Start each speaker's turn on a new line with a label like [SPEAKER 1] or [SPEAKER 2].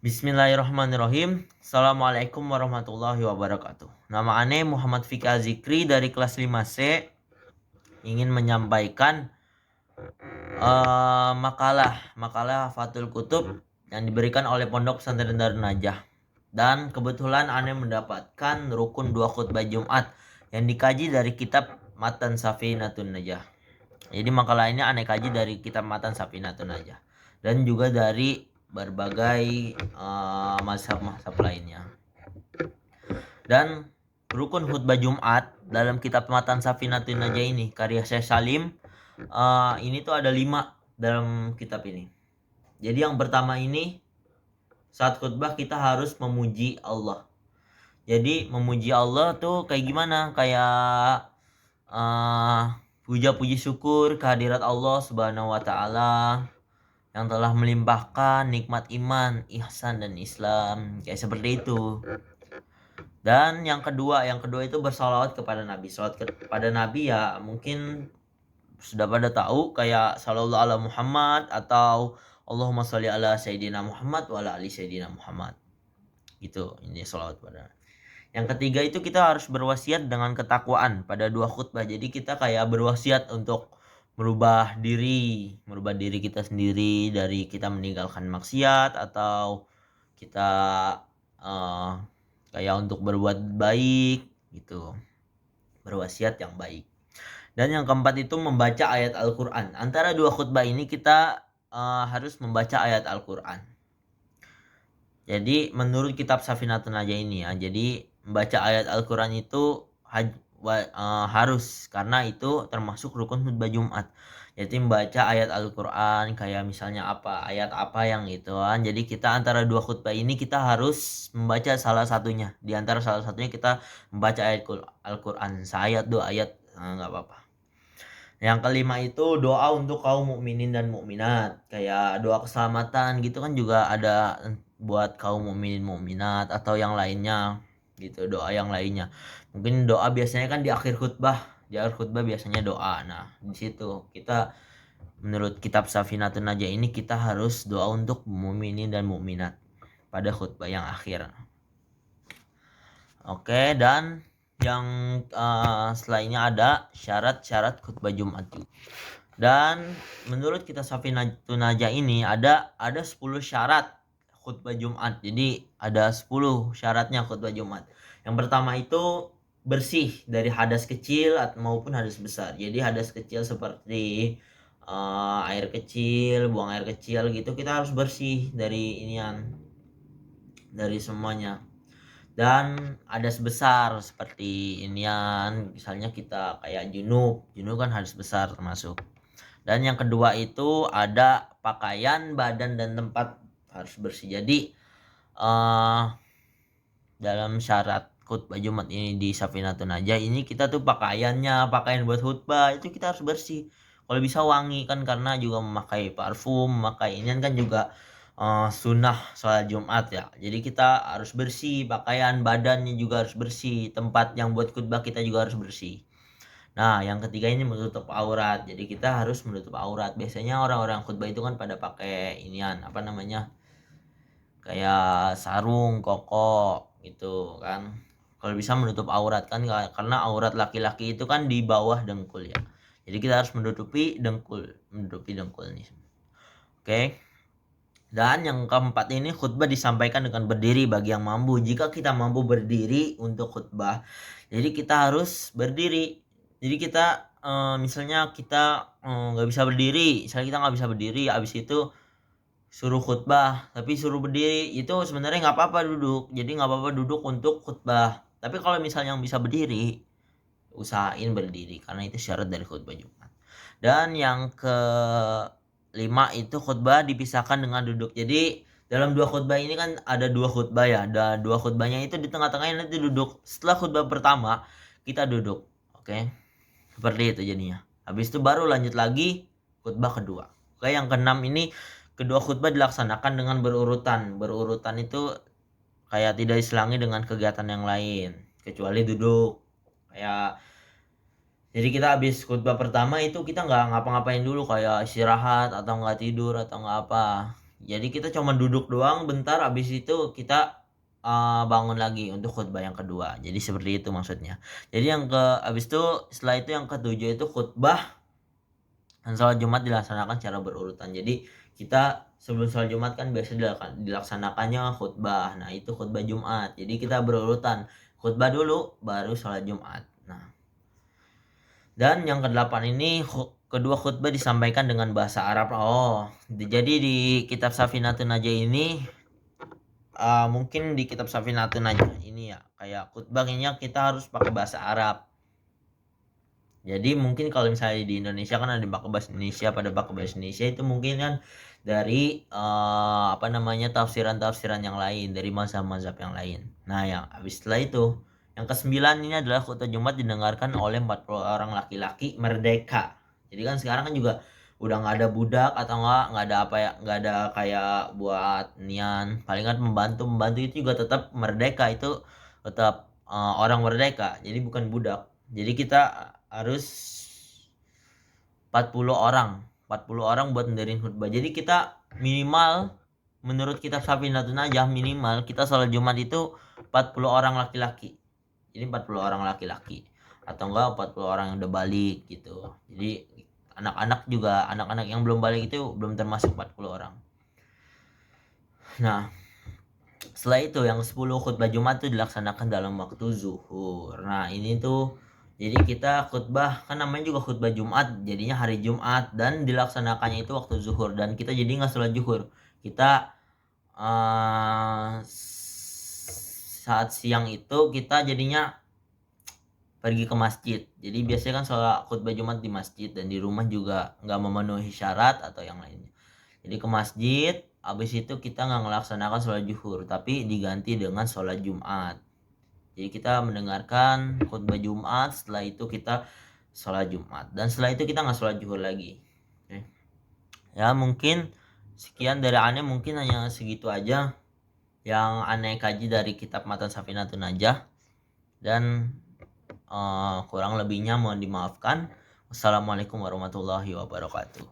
[SPEAKER 1] Bismillahirrahmanirrahim. Assalamualaikum warahmatullahi wabarakatuh. Nama ane Muhammad Fikri Zikri dari kelas 5C, ingin menyampaikan makalah Fathul Kutub yang diberikan oleh Pondok Pesantren Darun Najah. Dan kebetulan ane mendapatkan rukun 2 khutbah Jumat yang dikaji dari kitab Matan Safinatun Najah. Jadi makalah ini ane kaji dari kitab Matan Safinatun Najah dan juga dari berbagai mazhab-mazhab lainnya. Dan rukun khutbah Jumat dalam kitab Matan Safinatun Najah ini karya Syekh Salim, ini tuh ada 5 dalam kitab ini. Jadi yang pertama ini, saat khutbah kita harus memuji Allah. Jadi memuji Allah tuh kayak gimana? Kayak puja puji syukur kehadirat Allah Subhanahu wa taala yang telah melimpahkan nikmat iman, ihsan dan Islam, kayak seperti itu. Dan yang kedua itu bersalawat kepada Nabi. Salawat kepada Nabi ya mungkin sudah pada tahu, kayak sallallahu ala Muhammad atau Allahumma sholli ala Sayyidina Muhammad wa ala ali Sayyidina Muhammad. Gitu, ini salawat pada. Yang ketiga itu kita harus berwasiat dengan ketakwaan pada 2 khutbah. Jadi kita kayak berwasiat untuk merubah diri kita sendiri dari kita meninggalkan maksiat, atau kita kayak untuk berbuat baik gitu, berwasiat yang baik. Dan yang keempat itu membaca ayat Al-Quran. Antara 2 khutbah ini kita harus membaca ayat Al-Quran. Jadi menurut kitab Safinatun Najah ini ya, jadi membaca ayat Al-Quran itu harus, karena itu termasuk rukun khutbah Jumat. Jadi membaca ayat Al-Quran kayak misalnya ayat apa yang itu kan. Jadi kita antara 2 khutbah ini kita harus membaca salah satunya. Di antara salah satunya kita membaca ayat Al-Quran, seayat 2 ayat, nggak apa-apa. Yang kelima itu doa untuk kaum mukminin dan mukminat, kayak doa keselamatan gitu kan juga ada buat kaum mukminin mukminat atau yang lainnya gitu, doa yang lainnya. Mungkin doa biasanya kan di akhir khutbah biasanya doa. Nah, di situ kita menurut kitab Safinatun Najah ini kita harus doa untuk mukminin dan mukminat pada khutbah yang akhir. Oke, dan yang selainnya ada syarat-syarat khutbah Jumat juga. Dan menurut kitab Safinatun Najah ini ada 10 syarat khutbah Jumat. Jadi ada 10 syaratnya khutbah Jumat. Yang pertama itu bersih dari hadas kecil maupun hadas besar. Jadi hadas kecil seperti air kecil, buang air kecil gitu, kita harus bersih dari dari semuanya. Dan hadas besar seperti inian, misalnya kita kayak junub kan hadas besar termasuk. Dan yang kedua itu ada pakaian, badan dan tempat harus bersih. Jadi dalam syarat khutbah Jumat ini di Safinatun Najah ini, kita tuh pakaian buat khutbah itu kita harus bersih. Kalau bisa wangi kan, karena juga memakai parfum, memakai ini kan juga sunnah sholat Jumat ya. Jadi kita harus bersih, pakaian badannya juga harus bersih, tempat yang buat khutbah kita juga harus bersih. Nah, yang ketiga ini menutup aurat. Jadi kita harus menutup aurat. Biasanya orang-orang khutbah itu kan pada pakai inian, kayak sarung, koko gitu kan. Kalau bisa menutup aurat kan, karena aurat laki-laki itu kan di bawah dengkul ya. Jadi kita harus menutupi dengkul nih. Oke. Dan yang keempat ini, khutbah disampaikan dengan berdiri bagi yang mampu. Jika kita mampu berdiri untuk khutbah, jadi kita harus berdiri. Jadi kita misalnya kita nggak bisa berdiri, habis itu suruh khutbah tapi suruh berdiri, itu sebenarnya nggak apa-apa duduk. Jadi nggak apa-apa duduk untuk khutbah. Tapi kalau misalnya yang bisa berdiri, usahain berdiri karena itu syarat dari khutbah Jumat. Dan yang kelima itu khutbah dipisahkan dengan duduk. Jadi dalam 2 khutbah ini kan ada 2 khutbah ya. Dan 2 khutbahnya itu di tengah-tengahnya nanti duduk. Setelah khutbah pertama kita duduk. Oke. Seperti itu jadinya. Habis itu baru lanjut lagi khutbah kedua. Oke, yang keenam ini, kedua khutbah dilaksanakan dengan berurutan. Berurutan itu kayak tidak diselangi dengan kegiatan yang lain kecuali duduk. Kayak jadi kita habis khutbah pertama itu kita nggak ngapa-ngapain dulu, kayak istirahat atau nggak tidur atau nggak apa. Jadi kita cuma duduk doang bentar, habis itu kita bangun lagi untuk khutbah yang kedua. Jadi seperti itu maksudnya. Jadi habis itu setelah itu yang ketujuh itu khutbah dan sholat Jumat dilaksanakan secara berurutan. Jadi kita sebelum sholat Jumat kan biasa dilaksanakannya khutbah. Nah, itu khutbah Jumat. Jadi kita berurutan. Khutbah dulu baru sholat Jumat. Nah, dan yang kedelapan ini kedua khutbah disampaikan dengan bahasa Arab. Oh, jadi di kitab Safinatun Najah ini mungkin di kitab Safinatun Najah ini ya kayak khutbahnya kita harus pakai bahasa Arab. Jadi mungkin kalau misalnya di Indonesia kan ada pakai bahasa Indonesia, pada pakai bahasa Indonesia itu mungkin kan dari tafsiran-tafsiran yang lain, dari mazhab-mazhab yang lain. Nah, yang habis setelah itu yang ke-9 ini adalah khutbah Jumat didengarkan oleh 40 orang laki-laki merdeka. Jadi kan sekarang kan juga udah nggak ada budak atau nggak ada apa ya, nggak ada kayak buat nian, paling kan pembantu itu juga tetap merdeka, itu tetap orang merdeka, jadi bukan budak. Jadi kita harus 40 orang buat ndengerin khutbah. Jadi kita minimal menurut kitab Safinatun Najah minimal kita sholat Jumat itu 40 orang laki-laki. Jadi 40 orang laki-laki atau enggak 40 orang yang udah balik gitu. Jadi anak-anak yang belum balik itu belum termasuk 40 orang. Nah, setelah itu yang 10 khutbah Jumat itu dilaksanakan dalam waktu zuhur. Nah, ini tuh jadi kita khutbah kan namanya juga khutbah Jumat, jadinya hari Jumat dan dilaksanakannya itu waktu zuhur, dan kita jadi nggak sholat zuhur. Kita saat siang itu kita jadinya pergi ke masjid. Jadi biasanya kan sholat khutbah Jumat di masjid, dan di rumah juga nggak memenuhi syarat atau yang lainnya. Jadi ke masjid, habis itu kita nggak melaksanakan sholat zuhur, tapi diganti dengan sholat Jumat. Jadi kita mendengarkan khutbah Jumat, setelah itu kita sholat Jumat, dan setelah itu kita nggak sholat zuhur lagi. Oke. Ya mungkin sekian dari aneh, mungkin hanya segitu aja yang aneh kaji dari kitab Matan Safinatun Najah, dan kurang lebihnya mohon dimaafkan. Wassalamualaikum warahmatullahi wabarakatuh.